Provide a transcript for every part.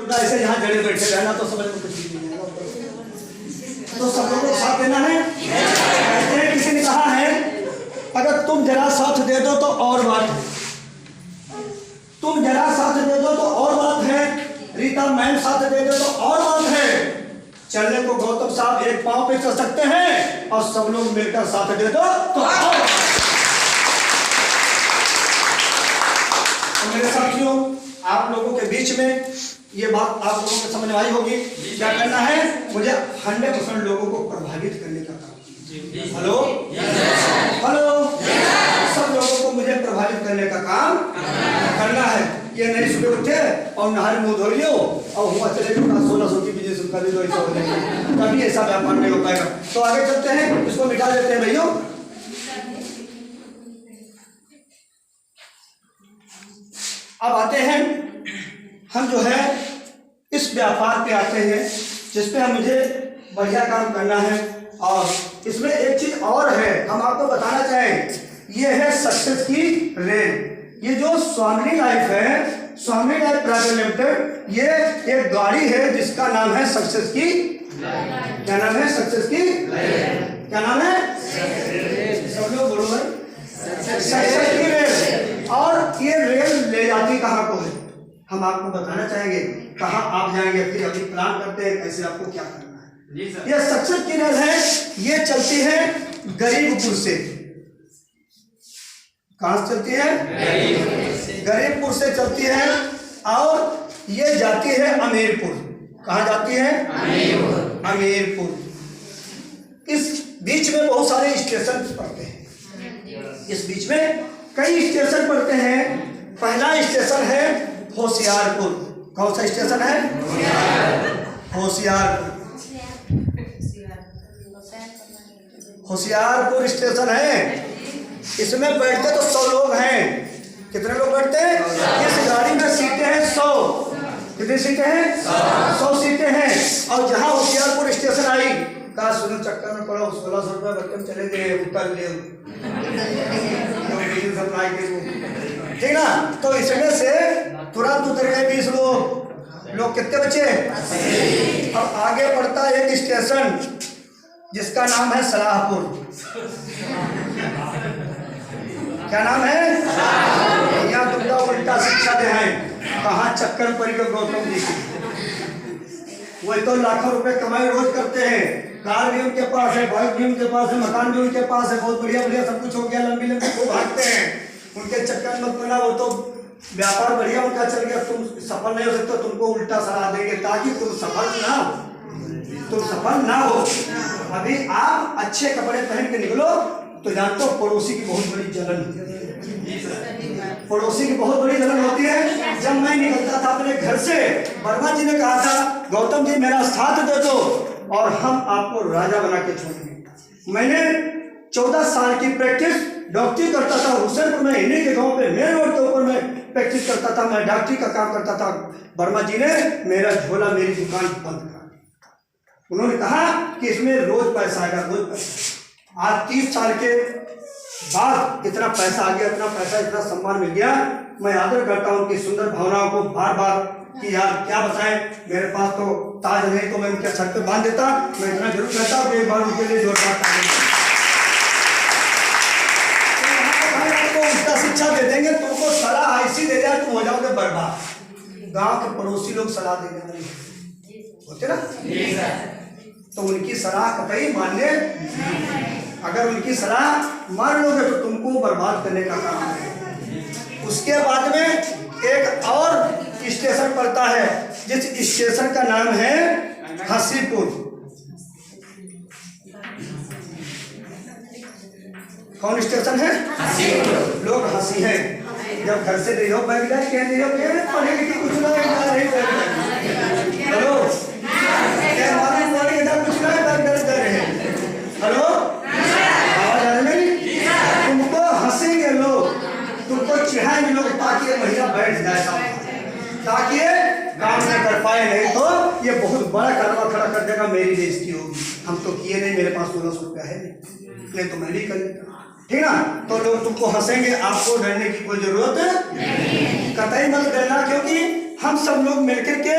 तो ऐसे यहाँ जड़े बैठे रहना तो समझ में कुछ नहीं आएगा। तो सब लोगों को साथ देना है। कहते हैं किसी ने कहा है अगर तुम जरा साथ दे दो तो और बात है, तुम जरा साथ दे दो तो और बात है, रीता मैम साथ दे दो तो और बात है। चलने को गौतम साहब एक पांव पे चल सकते हैं और सब लोग मिलकर साथ दे दो तो और। तो मेरे साथियों आप लोगों के बीच में ये बात आप लोगों को समझ आई होगी। क्या करना है मुझे 100% लोगों को प्रभावित करने का काम। हेलो हेलो सब लोगों को मुझे प्रभावित करने का काम करना है। ये नहीं सुबह उठे और नहर मुंह धो लियो और हुआ चले 1600 की बिजनेस उनका भी ऐसा हो जाएगा, कभी ऐसा व्यापार नहीं हो पाएगा। तो आगे चलते हैं, इसको मिटा देते हैं भैया। अब आते हैं हम जो है इस व्यापार पे आते हैं जिसपे मुझे बढ़िया काम करना है। और इसमें एक चीज और है हम आपको बताना चाहें, ये है सक्सेस की रेल। ये जो स्वामिनी लाइफ है, स्वामिनी लाइफ प्राइवेट लिमिटेड, ये एक गाड़ी है जिसका नाम है सक्सेस की। क्या नाम है? सक्सेस की। क्या नाम है? सब लोग बोलो भाई, सक्सेस की रेल। और ये रेल ले जाती कहाँ को है हम आपको बताना चाहेंगे, कहाँ आप जाएंगे, फिर अभी प्लान करते हैं कैसे आपको क्या करना है। ये सक्सेस की रेल है, ये चलती है गरीबपुर से। कहाँ से चलती है? गरीबपुर से चलती है और ये जाती है अमीरपुर। कहाँ जाती है? अमीरपुर। इस बीच में बहुत सारे स्टेशन पड़ते हैं, इस बीच में कई स्टेशन पड़ते हैं। पहला स्टेशन है होशियारपुर। कौन सा स्टेशन है? होशियारपुर। होशियारपुर स्टेशन है। इसमें बैठते तो 100 लोग हैं। कितने लोग बैठते हैं? इस गाड़ी में सीटें हैं 100। कितनी सीटें हैं? 100 सीटें हैं। और जहाँ होशियारपुर स्टेशन आई कहा सुनो चक्कर में पड़ा 1600 रुपये बच्चे चले गए, उतर ले ठीक ना। तो इसमें से तुरंत उतर गए 20 लोग कितने बचे? अब आगे पड़ता है एक स्टेशन जिसका नाम है सलाहपुर। क्या नाम है? यहाँ तुमका उल्टा शिक्षा दे हैं। कहाँ चक्कर पड़ी को गौतम जी की। वही तो लाखों रुपए कमाई रोज करते हैं, कार भी उनके पास है, बाइक भी उनके पास है, मकान भी उनके पास है, बहुत बढ़िया बढ़िया सब कुछ हो गया, लंबी लंबी वो भागते हैं। उनके चक्कर मत पड़ना, वो तो व्यापार बढ़िया उनका चल गया, तुम सफल नहीं हो सकते, तुमको उल्टा सलाह देंगे ताकि तुम सफल ना हो। अभी आप अच्छे कपड़े पहन के निकलो तो जानते हो पड़ोसी की बहुत बड़ी जलन होती है। पड़ोसी की बहुत बड़ी जलन होती है। जब मैं निकलता था अपने घर से, वर्मा जी ने कहा था गौतम जी मेरा साथ दे दो और हम आपको राजा बना के छोड़ेंगे। मैंने 14 साल की प्रैक्टिस डॉक्टरी करता था हुसैनपुर में, इन्हीं के गांव पे मेन रोड के ऊपर में प्रैक्टिस करता था, मैं डॉक्टरी का काम करता था। वर्मा जी ने मेरा झोला मेरी दुकान बंद करा। उन्होंने कहा कि इसमें रोज पैसा आएगा, रोज पैसा। आज 30 साल के बाद इतना पैसा आ गया, इतना पैसा, इतना सम्मान मिल गया। मैं आदर करता हूँ उनकी सुंदर भावनाओं को बार बार कि यार क्या बताएं, मेरे पास तो ताज नहीं तो मैं उनके सर पे बांध देता। मैं इतना जरूर कहता हूँ एक बार उनके लिए जोरदार ताली। उल्टा शिक्षा दे देंगे, तुमको सलाह ऐसी दे जाए तुम हो जाओगे बर्बाद। गांव के पड़ोसी लोग सलाह देने वाले होते ना, तो उनकी सलाह कतई मानने। अगर उनकी सलाह मान लोगे तो तुमको बर्बाद करने का काम है। उसके बाद में एक और स्टेशन पड़ता है जिस स्टेशन का नाम है हसीपुर। कौन स्टेशन है? लोग हंसी हैं जब घर से नहीं हो बैठ जाए, कह नहीं हो पढ़े लिखे कुछ ना नहीं बैठ जाए। हेलो कुछ ना बैठ रहे। हेलो आवाज आ रही मेरी? तुमको हंसेंगे लोग, तुमको चिढ़ाएंगे लोग ताकि ये महिला बैठ जाए, ताकि ये काम न कर पाए। नहीं तो ये बहुत बड़ा कारवा खड़ा कर देगा, मेरी बेइज्जती होगी। हम तो किए नहीं, मेरे पास 1600 रुपया है नहीं तो मैं नहीं कर लेता, ठीक ना। तो लोग तुमको हंसेंगे, आपको डरने की कोई जरूरत नहीं, कतई मत डरना, क्योंकि हम सब लोग मिलकर के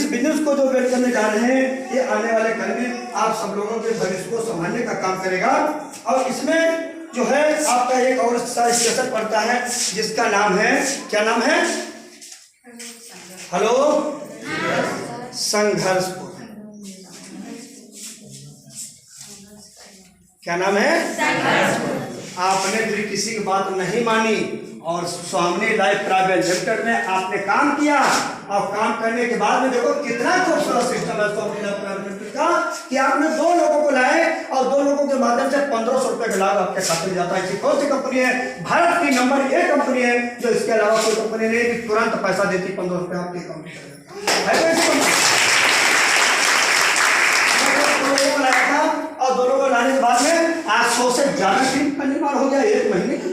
बिजनेस को जो वेट करने जा रहे हैं, ये आने वाले कल में आप सब लोगों के भविष्य को संभालने का काम करेगा। और इसमें जो है आपका एक और स्टेशन पड़ता है जिसका नाम है, क्या नाम है? हेलो, संघर्षपुर। क्या नाम है? आपने भी किसी की बात नहीं मानी और स्वामी लाइफ प्राइवेट लिमिटेड में आपने काम किया और काम करने के बाद में देखो कितना खूबसूरत सिस्टम है स्वामी लाइफ प्राइवेट लिमिटेड का कि आपने 2 लोगों को लाए और 2 लोगों के माध्यम से 1500 रुपए का लाभ आपके खाते में जाता है। ऐसी कौन सी कंपनी है? भारत की नंबर 1 कंपनी है जो इसके अलावा कोई कंपनी नहीं कि तुरंत पैसा देती 1500 रुपए आपके अकाउंट में। और 2 लोगों को लाने के बाद में आज 100 से ज्यादा टीम का निर्माण हो गया 1 महीने की।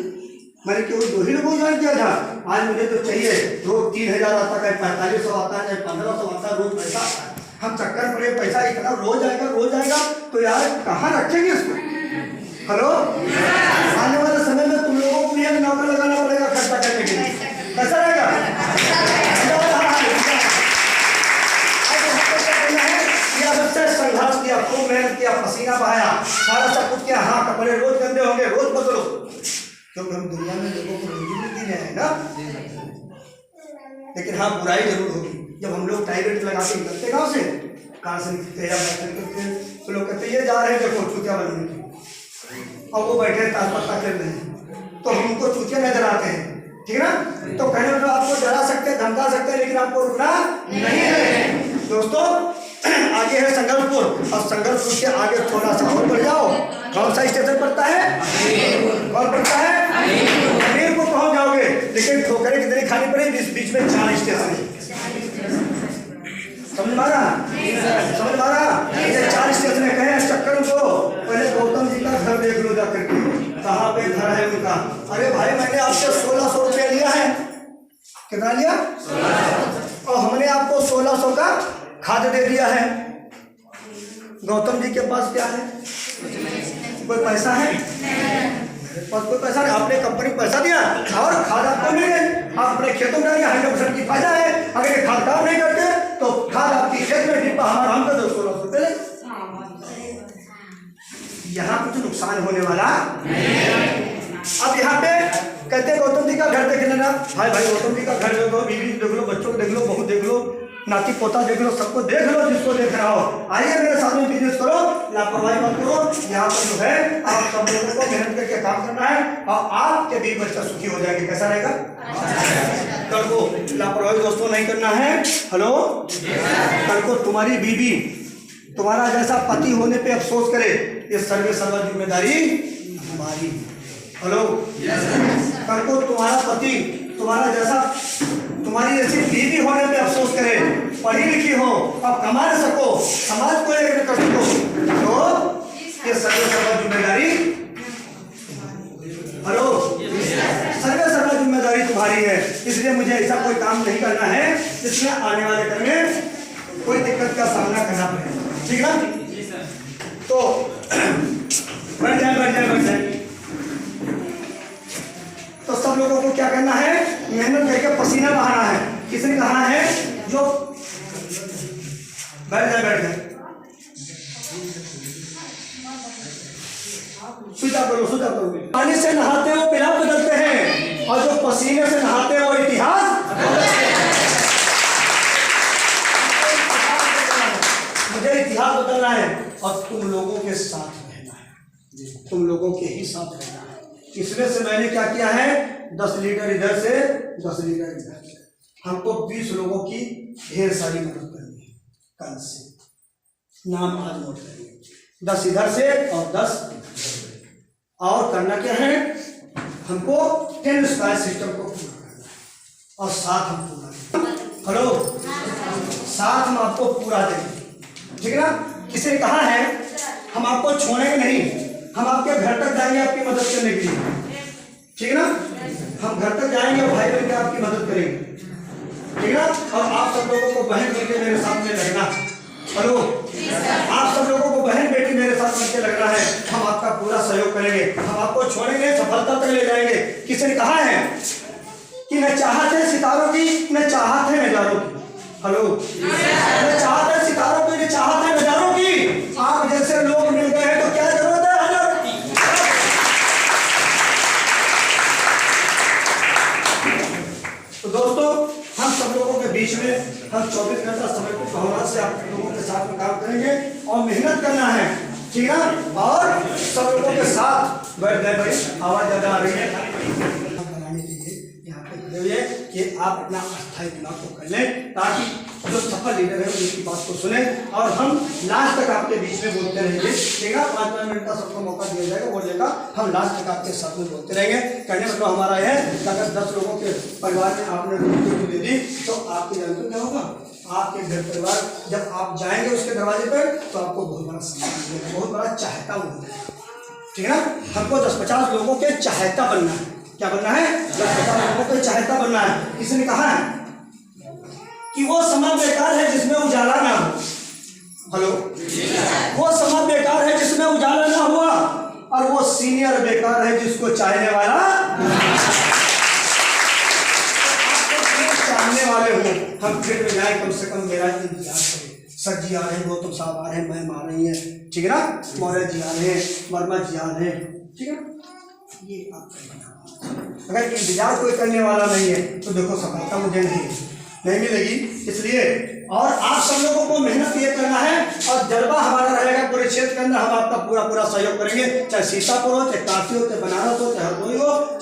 मैंने केवल 2 ही लोगों ज्वाइन किया था। आज मुझे तो चाहिए रोज 3000 आता है, 4500 आता है, 1500 आता है, रोज पैसा आता है। हम चक्कर पड़े पैसा इतना रोज आएगा तो यार कहाँ रखेंगे इसको? हेलो, आने वाले समय में तुम लोगों को एक नौकर लगाना पड़ेगा खर्चा करने के लिए। कैसा रहेगा? संघर्ष किया, खूब मेहनत किया, पसीना बहाया, सारा सब कुछ किया। हाँ, कपड़े रोज गंदे होंगे, रोज बदलो, क्योंकि हम दुनिया में लोगों को रोजी भी दे रहे हैं ना। लेकिन हाँ, बुराई जरूर होगी। जब हम लोग टाइलेट लगा के निकलते गाँव से, कार से निकलते या तो लोग कहते ये जा रहे हैं देखो चूतिया बनने, और वो बैठे ताज पत्ता खेल रहे हैं तो हमको चूतिया नजर आते हैं, ठीक है ना। तो कहने मतलब आपको डरा सकते हैं, धमका सकते हैं, लेकिन आपको रुकना नहीं है दोस्तों। आगे है संघर्षपुर और संघर्षपुर के आगे थोड़ा सा और बढ़ जाओ। कौन सा स्टेशन पड़ता है? कौन पड़ता है? हमीरपुर पहुंच जाओगे, लेकिन ठोकरें कितनी खानी पड़ेगी? बीच में 4 स्टेशन है। समझ में आ रहा? ये 4 स्टेशन है। कहे चक्कर को पहले गौतम जी का घर देख लो जाकर के, कहाँ पे घर है उनका। अरे भाई, मैंने आपसे 1600 रुपया लिया है। कितना लिया? और हमने आपको 1600 का खाद दे दिया है। गौतम जी के पास क्या है? कोई पैसा है? कोई पैसा नहीं। आपने कंपनी को पैसा दिया और खाद आपको मिल गई, आप अपने खेतों में डालिए, 100% की फायदा है। अगर ये खाद काम नहीं करते तो खाद आपकी खेत में डिब्बा हमारा हम कर दो 1600 रुपये। यहाँ कुछ नुकसान होने वाला। अब यहाँ पे कहते गौतम जी का घर देख लेना। भाई गौतम जी का घर देख लो, बीवी देख लो, बच्चों को देख लो, बहू देख लो, नाती पोता देख लो, सबको देख लो जिसको देख रहा हो। आइए मेरे साथ में बिजनेस करो, लापरवाही मत करो। यहाँ पर जो है आप सब लोगों को मेहनत करके काम करना है और आपके बीवी बच्चा सुखी हो जाएंगे। कैसा रहेगा? कल को लापरवाही दोस्तों नहीं करना है। हेलो, कल को तुम्हारी बीवी तुम्हारा जैसा पति होने पे अफसोस करे, ये सर्व जिम्मेदारी हमारी। हेलो, कल को तुम्हारा पति तुम्हारा जैसा तुम्हारी जैसी बीवी होने पे अफसोस करे, पढ़ी लिखी हो अब कमा न सको, समाज को एक कर सको, तो ये सर्व जिम्मेदारी। हेलो, सर्व जिम्मेदारी तुम्हारी है। इसलिए मुझे ऐसा कोई काम नहीं करना है जिसमें आने वाले कल में कोई दिक्कत का सामना करना पड़े। ठीक है ना? तो बढ़ जाए। तो सब लोगों को क्या करना है? मेहनत करके पसीना बहाना है। किसने कहा है? जो बैठ जाए सुधा करो। पानी से नहाते हो पिला बदलते हैं, और जो पसीने से नहाते हो इतिहास। मुझे इतिहास बदलना है और तुम लोगों के साथ रहना है, तुम लोगों के ही साथ रहना है। इसमें से मैंने क्या किया है? 10 लीटर इधर से, 10 लीटर इधर से। हमको 20 लोगों की ढेर सारी मदद करनी है। कल से नाम आज नोट करेंगे, 10 इधर से और 10 और करना क्या है? हमको 10 स्क्वायर सिस्टम को पूरा करना है और साथ हम पूरा। हेलो, साथ हम आपको पूरा देंगे, ठीक है ना? किसी ने कहा है हम आपको छोड़ेंगे नहीं, हम आपके घर तक जाएंगे आपकी मदद करने के लिए, ठीक है ना? हम घर तक जाएंगे और भाई बन के आपकी मदद करेंगे, ठीक है ना? और आप सब लोगों को बहन बेटी मेरे साथ में लगना। हेलो, आप सब लोगों को बहन बेटी मेरे साथ मिलकर लगना है। हम आपका पूरा सहयोग करेंगे, हम आपको छोड़ेंगे, सफलता तक ले जाएंगे। किसी ने कहा है कि मैं चाहत है सितारों की, मैं चाहत है नजारों की। हेलो, हम 24 घंटा समर्पित भावना से आप लोगों के साथ में काम करेंगे और मेहनत करना है, ठीक है ना। और सब लोगों के साथ बैठ गए भाई, आवाज ज्यादा आ रही है बनाने के लिए यहाँ पे खड़े हुए कि आप अपना अस्थायी दिमाग को कर लें, ताकि जो सफल लीडर है उनकी बात को सुने और हम लास्ट तक आपके बीच में बोलते रहेंगे, ठीक है। 5 मिनट का सबको मौका दिया जाएगा बोलने का, हम लास्ट तक आपके साथ में बोलते रहेंगे। कहने मतलब हमारा है कि अगर 10 लोगों के परिवार में आपने रोटी दे दी तो आपके जानते क्या होगा, आपके घर परिवार जब आप जाएंगे उसके दरवाजे पर तो आपको बहुत बड़ा सम्मान मिलेगा, बहुत बड़ा चाहता मिलेगा, ठीक है ना। हमको 10-50 लोगों के चाहता बनना है। क्या बनना है? 10-50 लोगों के चाहता बनना है। किसी ने कहा है कि वो समय बेकार है जिसमें उजाला ना हो। हेलो, वो समय बेकार है जिसमें उजाला ना हुआ, और वो सीनियर बेकार है जिसको चाहने वाला चाहने वाले हो। हम फिर में जाए, कम से कम मेरा इंतजार करें। सर जी आ रहे हैं, गौतम साहब आ रहे हैं, मैम आ रही है, ठीक है ना, मौर्य जी आ रहे हैं, वर्मा जी आ रहे हैं, ठीक है। ये आप अगर इंतजार कोई करने वाला नहीं है तो देखो सफलता मुझे नहीं मिलेगी। इसलिए और आप सब लोगों को मेहनत ये करना है और जज्बा हमारा रहेगा पूरे क्षेत्र के अंदर, हम आपका पूरा सहयोग करेंगे, चाहे सीतापुर हो, चाहे काशी हो, चाहे बनारस हो, चाहे हरदोई हो।